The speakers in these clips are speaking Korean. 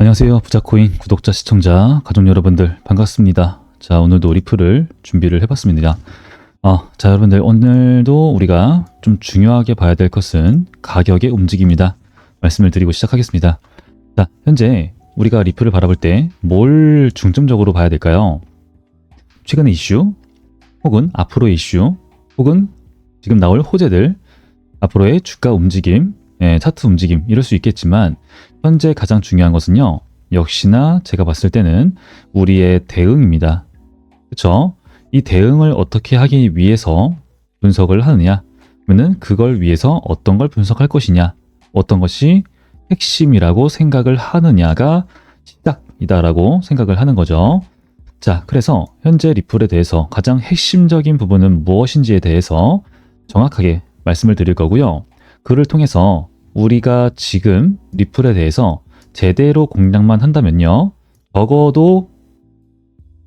안녕하세요. 부자코인 구독자, 시청자, 가족 여러분들 반갑습니다. 자, 오늘도 리플을 준비를 해봤습니다. 자, 여러분들 오늘도 우리가 좀 중요하게 봐야 될 것은 가격의 움직임이다. 말씀을 드리고 시작하겠습니다. 자, 현재 우리가 리플을 바라볼 때 뭘 중점적으로 봐야 될까요? 최근의 이슈, 혹은 앞으로의 이슈, 혹은 지금 나올 호재들, 앞으로의 주가 움직임, 차트 움직임 이럴 수 있겠지만 현재 가장 중요한 것은요, 역시나 제가 봤을 때는 우리의 대응입니다. 그렇죠? 이 대응을 어떻게 하기 위해서 분석을 하느냐, 그러면 그걸 위해서 어떤 걸 분석할 것이냐, 어떤 것이 핵심이라고 생각을 하느냐가 시작이다라고 생각을 하는 거죠. 자, 그래서 현재 리플에 대해서 가장 핵심적인 부분은 무엇인지에 대해서 정확하게 말씀을 드릴 거고요. 그를 통해서 우리가 지금 리플에 대해서 제대로 공략만 한다면요, 적어도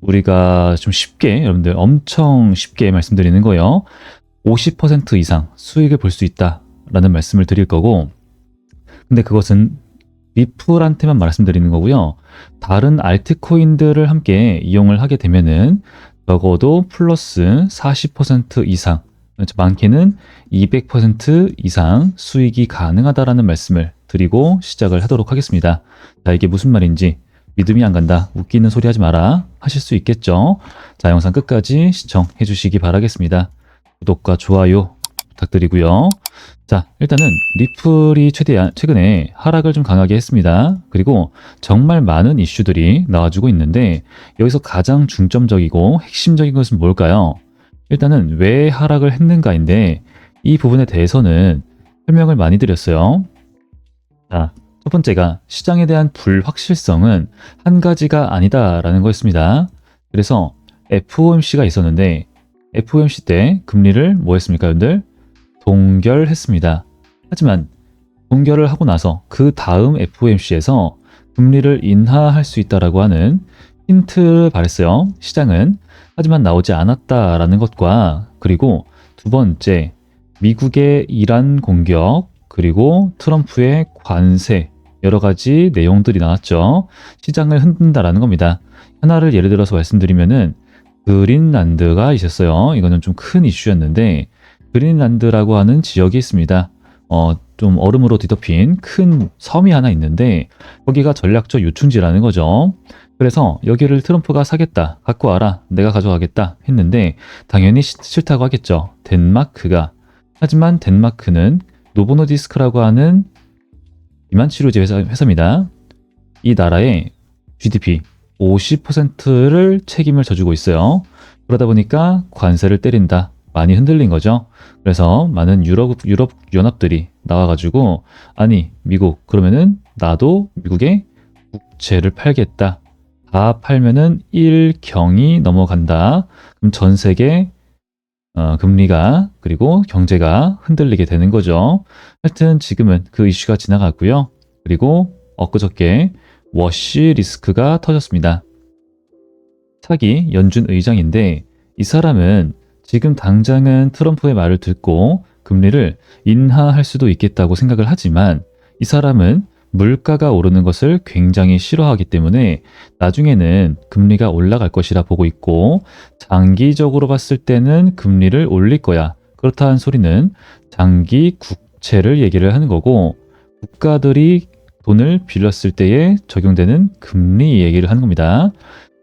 우리가 좀 쉽게, 여러분들 엄청 쉽게 말씀드리는 거예요. 50% 이상 수익을 볼 수 있다라는 말씀을 드릴 거고, 근데 그것은 리플한테만 말씀드리는 거고요. 다른 알트코인들을 함께 이용을 하게 되면은 적어도 플러스 40% 이상, 많게는 200% 이상 수익이 가능하다라는 말씀을 드리고 시작을 하도록 하겠습니다. 자, 이게 무슨 말인지 믿음이 안 간다, 웃기는 소리 하지 마라 하실 수 있겠죠. 자, 영상 끝까지 시청해 주시기 바라겠습니다. 구독과 좋아요 부탁드리고요. 자, 일단은 리플이 최근에 하락을 좀 강하게 했습니다. 그리고 정말 많은 이슈들이 나와주고 있는데 여기서 가장 중점적이고 핵심적인 것은 뭘까요? 일단은 왜 하락을 했는가인데 이 부분에 대해서는 설명을 많이 드렸어요. 자, 첫 번째가 시장에 대한 불확실성은 한 가지가 아니다라는 거였습니다. 그래서 FOMC가 있었는데 FOMC 때 금리를 뭐 했습니까, 여러분들? 동결했습니다. 하지만 동결을 하고 나서 그 다음 FOMC에서 금리를 인하할 수 있다라고 하는 힌트를 발했어요, 시장은. 하지만 나오지 않았다라는 것과, 그리고 두 번째, 미국의 이란 공격, 그리고 트럼프의 관세, 여러 가지 내용들이 나왔죠. 시장을 흔든다라는 겁니다. 하나를 예를 들어서 말씀드리면은 그린란드가 있었어요. 이거는 좀 큰 이슈였는데 그린란드라고 하는 지역이 있습니다. 좀 얼음으로 뒤덮인 큰 섬이 하나 있는데 거기가 전략적 요충지라는 거죠. 그래서 여기를 트럼프가 사겠다, 갖고 와라, 내가 가져가겠다 했는데 당연히 싫다고 하겠죠, 덴마크가. 하지만 덴마크는 노보노디스크라고 하는 비만치료제 회사입니다. 이 나라의 GDP 50%를 책임을 져주고 있어요. 그러다 보니까 관세를 때린다, 많이 흔들린 거죠. 그래서 많은 유럽 연합들이 나와가지고, 아니 미국, 그러면은 나도 미국에 국채를 팔겠다, 다 팔면은 1경이 넘어간다. 그럼 전 세계 금리가, 그리고 경제가 흔들리게 되는 거죠. 하여튼 지금은 그 이슈가 지나갔고요. 그리고 엊그저께 워시 리스크가 터졌습니다. 차기 연준 의장인데 이 사람은 지금 당장은 트럼프의 말을 듣고 금리를 인하할 수도 있겠다고 생각을 하지만 이 사람은 물가가 오르는 것을 굉장히 싫어하기 때문에 나중에는 금리가 올라갈 것이라 보고 있고, 장기적으로 봤을 때는 금리를 올릴 거야, 그렇다는 소리는 장기 국채를 얘기를 하는 거고, 국가들이 돈을 빌렸을 때에 적용되는 금리 얘기를 하는 겁니다.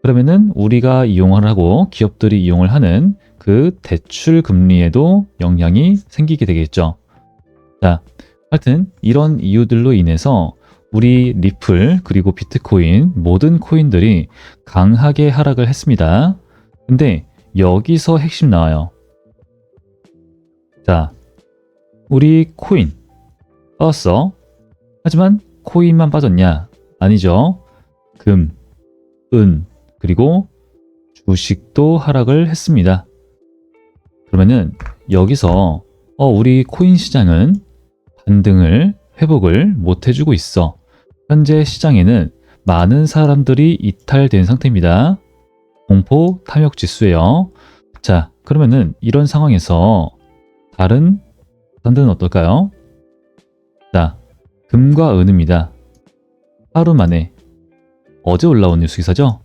그러면은 우리가 이용을 하고 기업들이 이용을 하는 그 대출 금리에도 영향이 생기게 되겠죠. 자, 하여튼 이런 이유들로 인해서 우리 리플, 그리고 비트코인, 모든 코인들이 강하게 하락을 했습니다. 근데 여기서 핵심 나와요. 자, 우리 코인 빠졌어. 하지만 코인만 빠졌냐? 아니죠. 금, 은, 그리고 주식도 하락을 했습니다. 그러면은 여기서 우리 코인 시장은 반등을, 회복을 못 해주고 있어. 현재 시장에는 많은 사람들이 이탈된 상태입니다. 공포 탐욕 지수예요. 자, 그러면은 이런 상황에서 다른 자산들은 어떨까요? 자, 금과 은입니다. 하루 만에 어제 올라온 뉴스 기사죠.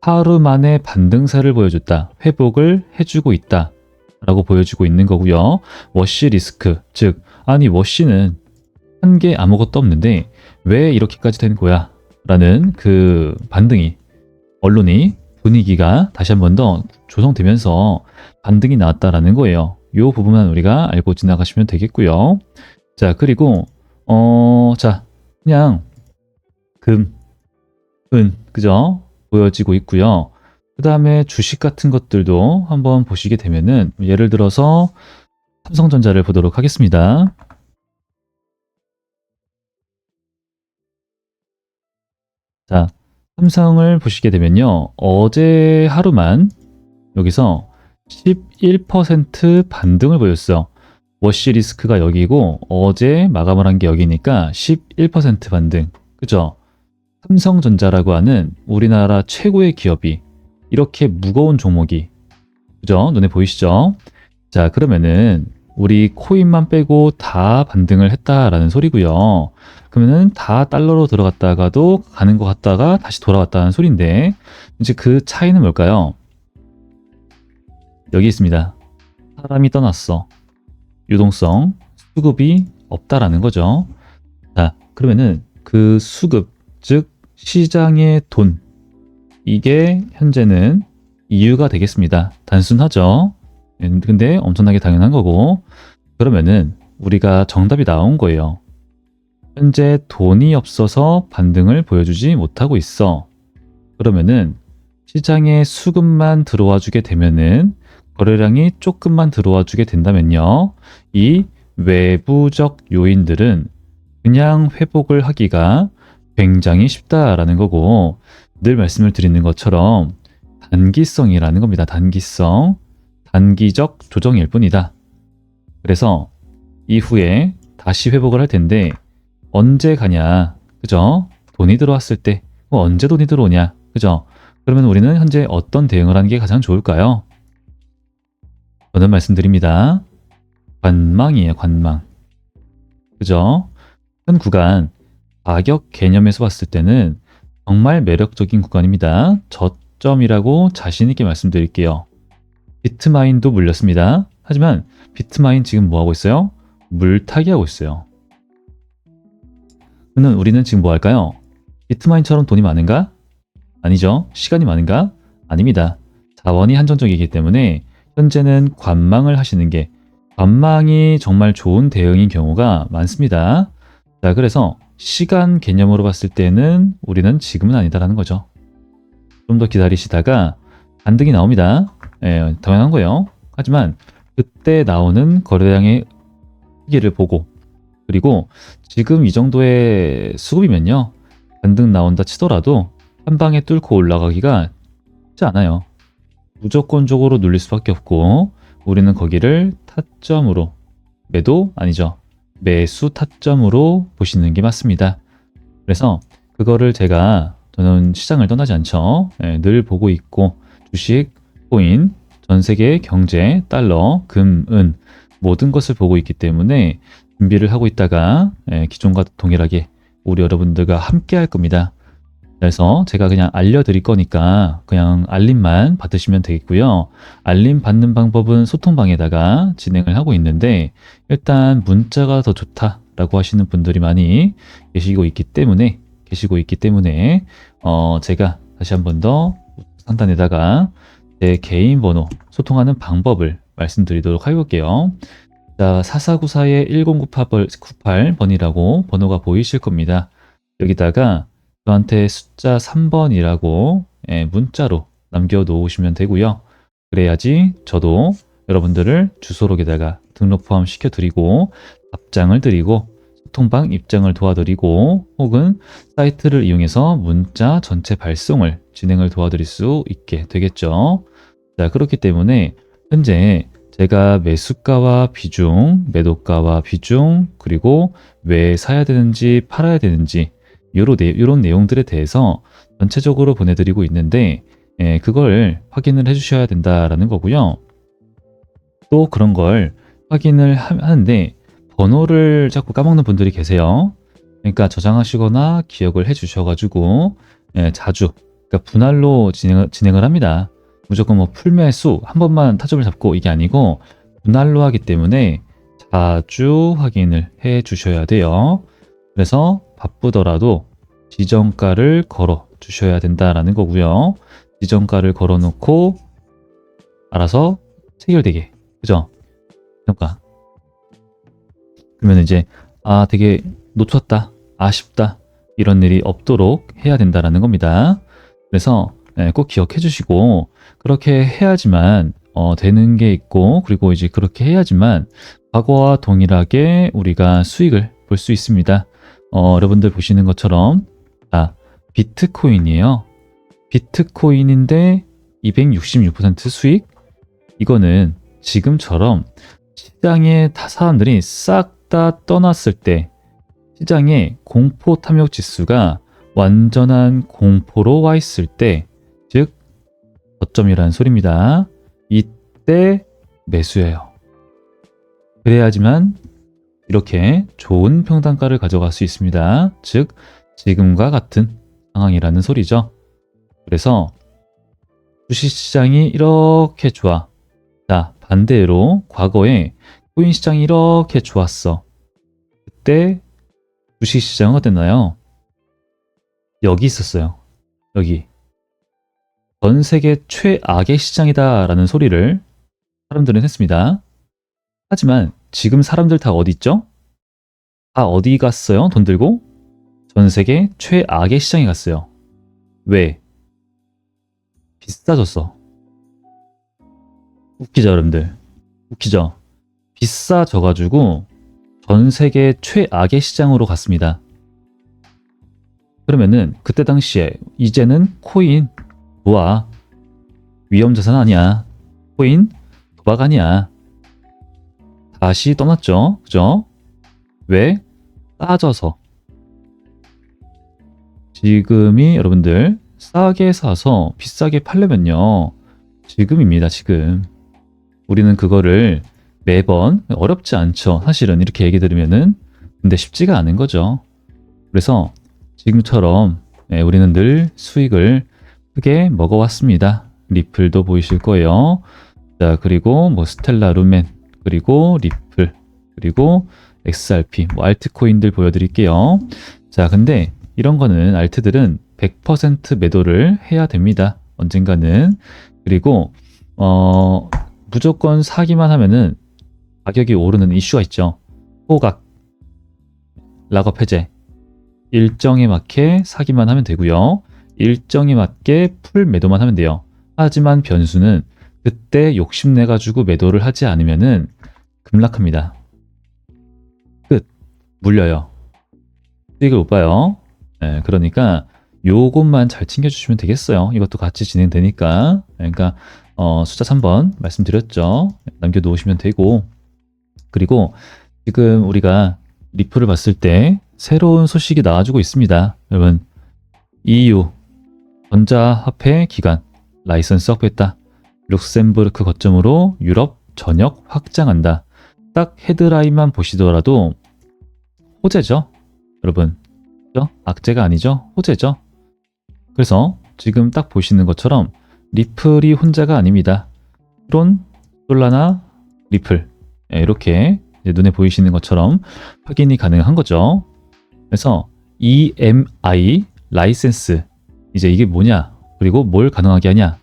하루 만에 반등세를 보여줬다. 회복을 해주고 있다. 라고 보여주고 있는 거고요. 워시 리스크, 즉 아니 워시는 한 게 아무것도 없는데 왜 이렇게까지 된 거야? 라는 그 반등이, 언론이 분위기가 다시 한 번 더 조성되면서 반등이 나왔다라는 거예요. 이 부분만 우리가 알고 지나가시면 되겠고요. 자, 그리고 자, 그냥 금, 은, 그죠? 보여지고 있고요. 그 다음에 주식 같은 것들도 한번 보시게 되면은, 예를 들어서 삼성전자를 보도록 하겠습니다. 자, 삼성을 보시게 되면요. 어제 하루만 여기서 11% 반등을 보였어. 워시 리스크가 여기고 어제 마감을 한 게 여기니까 11% 반등. 그죠? 삼성전자라고 하는 우리나라 최고의 기업이 이렇게 무거운 종목이, 그죠? 눈에 보이시죠? 자, 그러면은 우리 코인만 빼고 다 반등을 했다라는 소리고요. 그러면은 다 달러로 들어갔다가도 가는 것 같다가 다시 돌아왔다는 소리인데, 이제 그 차이는 뭘까요? 여기 있습니다. 사람이 떠났어. 유동성, 수급이 없다라는 거죠. 자, 그러면은 그 수급, 즉 시장의 돈, 이게 현재는 이유가 되겠습니다. 단순하죠. 근데 엄청나게 당연한 거고, 그러면은 우리가 정답이 나온 거예요. 현재 돈이 없어서 반등을 보여주지 못하고 있어. 그러면은 시장에 수급만 들어와 주게 되면은, 거래량이 조금만 들어와 주게 된다면요, 이 외부적 요인들은 그냥 회복을 하기가 굉장히 쉽다라는 거고, 늘 말씀을 드리는 것처럼 단기성이라는 겁니다. 단기성. 단기적 조정일 뿐이다. 그래서 이후에 다시 회복을 할 텐데 언제 가냐? 그죠? 돈이 들어왔을 때 언제 돈이 들어오냐? 그죠? 그러면 우리는 현재 어떤 대응을 하는 게 가장 좋을까요? 저는 말씀드립니다. 관망이에요. 관망. 그죠? 현 구간 가격 개념에서 봤을 때는 정말 매력적인 구간입니다. 저점이라고 자신 있게 말씀드릴게요. 비트마인도 물렸습니다. 하지만 비트마인 지금 뭐 하고 있어요? 물타기 하고 있어요. 그러면 우리는 지금 뭐 할까요? 비트마인처럼 돈이 많은가? 아니죠. 시간이 많은가? 아닙니다. 자원이 한정적이기 때문에 현재는 관망을 하시는 게, 관망이 정말 좋은 대응인 경우가 많습니다. 자, 그래서 시간 개념으로 봤을 때는 우리는 지금은 아니다라는 거죠. 좀 더 기다리시다가 반등이 나옵니다. 예, 당연한 거예요. 하지만 그때 나오는 거래량의 시기를 보고, 그리고 지금 이 정도의 수급이면요, 반등 나온다 치더라도 한 방에 뚫고 올라가기가 쉽지 않아요. 무조건적으로 눌릴 수밖에 없고, 우리는 거기를 타점으로, 매도 아니죠, 매수 타점으로 보시는 게 맞습니다. 그래서 그거를 저는 시장을 떠나지 않죠. 예, 늘 보고 있고, 주식, 코인, 전 세계 경제, 달러, 금, 은, 모든 것을 보고 있기 때문에 준비를 하고 있다가 기존과 동일하게 우리 여러분들과 함께 할 겁니다. 그래서 제가 그냥 알려드릴 거니까 그냥 알림만 받으시면 되겠고요. 알림 받는 방법은 소통방에다가 진행을 하고 있는데, 일단 문자가 더 좋다라고 하시는 분들이 많이 계시고 있기 때문에 제가 다시 한 번 더 상단에다가 제 개인 번호, 소통하는 방법을 말씀드리도록 해볼게요. 자, 4494-1098번이라고 번호가 보이실 겁니다. 여기다가 저한테 숫자 3번이라고 문자로 남겨놓으시면 되고요. 그래야지 저도 여러분들을 주소록에다가 등록 포함시켜 드리고 답장을 드리고 소통방 입장을 도와드리고, 혹은 사이트를 이용해서 문자 전체 발송을 진행을 도와드릴 수 있게 되겠죠. 자, 그렇기 때문에 현재 제가 매수가와 비중, 매도가와 비중, 그리고 왜 사야 되는지 팔아야 되는지 이런 내용들에 대해서 전체적으로 보내드리고 있는데, 그걸 확인을 해주셔야 된다라는 거고요. 또 그런 걸 확인을 하는데 번호를 자꾸 까먹는 분들이 계세요. 그러니까 저장하시거나 기억을 해 주셔가지고 자주, 그러니까 분할로 진행을 합니다. 무조건 뭐 풀매수 한 번만 타점을 잡고 이게 아니고 분할로 하기 때문에 자주 확인을 해 주셔야 돼요. 그래서 바쁘더라도 지정가를 걸어 주셔야 된다라는 거고요. 지정가를 걸어 놓고 알아서 체결되게. 그죠? 지정가. 그러면 이제 되게 놓쳤다. 아쉽다. 이런 일이 없도록 해야 된다라는 겁니다. 그래서 꼭 기억해 주시고 그렇게 해야지만 되는 게 있고 그리고 이제 그렇게 해야지만 과거와 동일하게 우리가 수익을 볼 수 있습니다. 여러분들 보시는 것처럼 비트코인이에요. 비트코인인데 266% 수익? 이거는 지금처럼 시장에 사람들이 싹 다 떠났을 때 시장에 공포 탐욕 지수가 완전한 공포로 와 있을 때, 즉 저점이라는 소리입니다. 이때 매수해요. 그래야지만 이렇게 좋은 평단가를 가져갈 수 있습니다. 즉 지금과 같은 상황이라는 소리죠. 그래서 주식시장이 이렇게 좋아. 자, 반대로 과거에 코인 시장이 이렇게 좋았어. 그때 주식시장은 어땠나요? 여기 있었어요. 여기. 전 세계 최악의 시장이다 라는 소리를 사람들은 했습니다. 하지만 지금 사람들 다 어디 있죠? 다 어디 갔어요? 돈 들고? 전 세계 최악의 시장에 갔어요. 왜? 비싸졌어. 웃기죠, 여러분들? 웃기죠? 비싸져가지고 전 세계 최악의 시장으로 갔습니다. 그러면은 그때 당시에 이제는 코인 좋아. 위험자산 아니야. 코인 도박 아니야. 다시 떠났죠. 그죠? 왜? 싸져서. 지금이 여러분들 싸게 사서 비싸게 팔려면요. 지금입니다. 지금. 우리는 그거를 매번 어렵지 않죠. 사실은 이렇게 얘기 들으면은 근데 쉽지가 않은 거죠. 그래서 지금처럼 우리는 늘 수익을 크게 먹어왔습니다. 리플도 보이실 거예요. 자, 그리고 뭐 스텔라 루멘, 그리고 리플, 그리고 XRP, 뭐 알트코인들 보여드릴게요. 자, 근데 이런 거는 알트들은 100% 매도를 해야 됩니다. 언젠가는. 그리고 무조건 사기만 하면은 가격이 오르는 이슈가 있죠. 호각, 락업 해제. 일정에 맞게 사기만 하면 되고요. 일정에 맞게 풀 매도만 하면 돼요. 하지만 변수는 그때 욕심내가지고 매도를 하지 않으면은 급락합니다. 끝. 물려요. 수익을 못 봐요. 그러니까 요것만 잘 챙겨주시면 되겠어요. 이것도 같이 진행되니까. 그러니까 숫자 3번 말씀드렸죠. 남겨놓으시면 되고, 그리고 지금 우리가 리플을 봤을 때 새로운 소식이 나와주고 있습니다. 여러분, EU 전자화폐 기관 라이선스 확보했다. 룩셈부르크 거점으로 유럽 전역 확장한다. 딱 헤드라인만 보시더라도 호재죠. 여러분, 그죠? 악재가 아니죠. 호재죠. 그래서 지금 딱 보시는 것처럼 리플이 혼자가 아닙니다. 트론, 솔라나, 리플 이렇게 눈에 보이시는 것처럼 확인이 가능한 거죠. 그래서 EMI 라이센스, 이제 이게 뭐냐, 그리고 뭘 가능하게 하냐.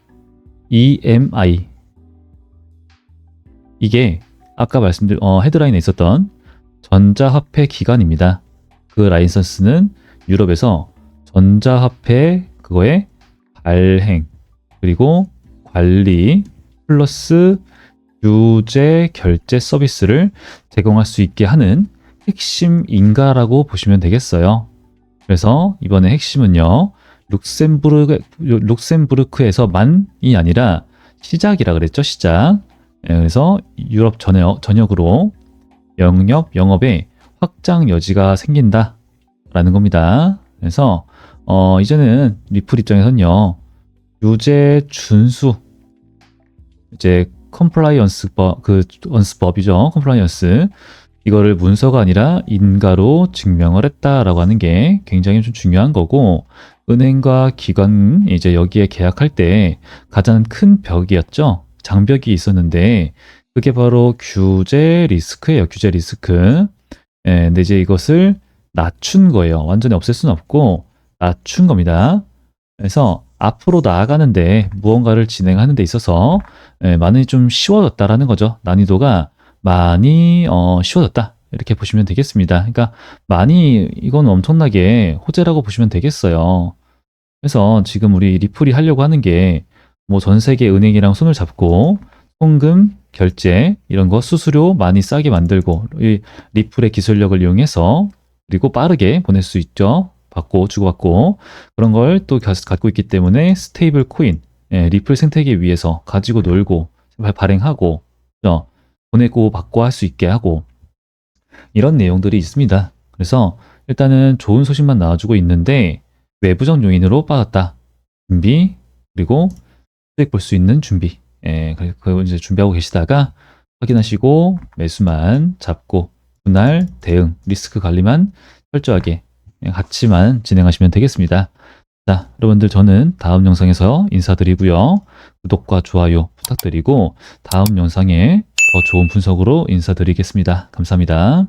EMI, 이게 아까 헤드라인에 있었던 전자화폐 기관입니다. 그 라이선스는 유럽에서 전자화폐 그거의 발행, 그리고 관리 플러스 규제 결제 서비스를 제공할 수 있게 하는 핵심 인가라고 보시면 되겠어요. 그래서 이번에 핵심은요, 룩셈부르크에서만이 아니라 시작이라 그랬죠. 시작. 그래서 유럽 전역으로 영업의 확장 여지가 생긴다 라는 겁니다. 그래서 이제는 리플 입장에서는요, 규제 준수, 이제 컴플라이언스 법이죠. 컴플라이언스, 이거를 문서가 아니라 인가로 증명을 했다라고 하는 게 굉장히 좀 중요한 거고, 은행과 기관 이제 여기에 계약할 때 가장 큰 벽이었죠. 장벽이 있었는데 그게 바로 규제 리스크예요. 규제 리스크. 예, 근데 이제 이것을 낮춘 거예요. 완전히 없앨 수는 없고 낮춘 겁니다. 그래서 앞으로 나아가는데 무언가를 진행하는 데 있어서 많이 좀 쉬워졌다라는 거죠. 난이도가 많이 쉬워졌다. 이렇게 보시면 되겠습니다. 그러니까 많이 이건 엄청나게 호재라고 보시면 되겠어요. 그래서 지금 우리 리플이 하려고 하는 게 뭐 전 세계 은행이랑 손을 잡고 송금, 결제 이런 거 수수료 많이 싸게 만들고 이 리플의 기술력을 이용해서 그리고 빠르게 보낼 수 있죠. 받고 주고받고 그런 걸 또 갖고 있기 때문에 스테이블 코인, 리플 생태계 위에서 가지고 놀고 발행하고 그죠? 보내고 받고 할 수 있게 하고 이런 내용들이 있습니다. 그래서 일단은 좋은 소식만 나와주고 있는데 외부적 요인으로 빠졌다. 준비 그리고 수익 볼 수 있는 준비. 그 이제 준비하고 계시다가 확인하시고 매수만 잡고 분할 대응 리스크 관리만 철저하게 같이만 진행하시면 되겠습니다. 자, 여러분들 저는 다음 영상에서 인사드리고요. 구독과 좋아요 부탁드리고 다음 영상에 더 좋은 분석으로 인사드리겠습니다. 감사합니다.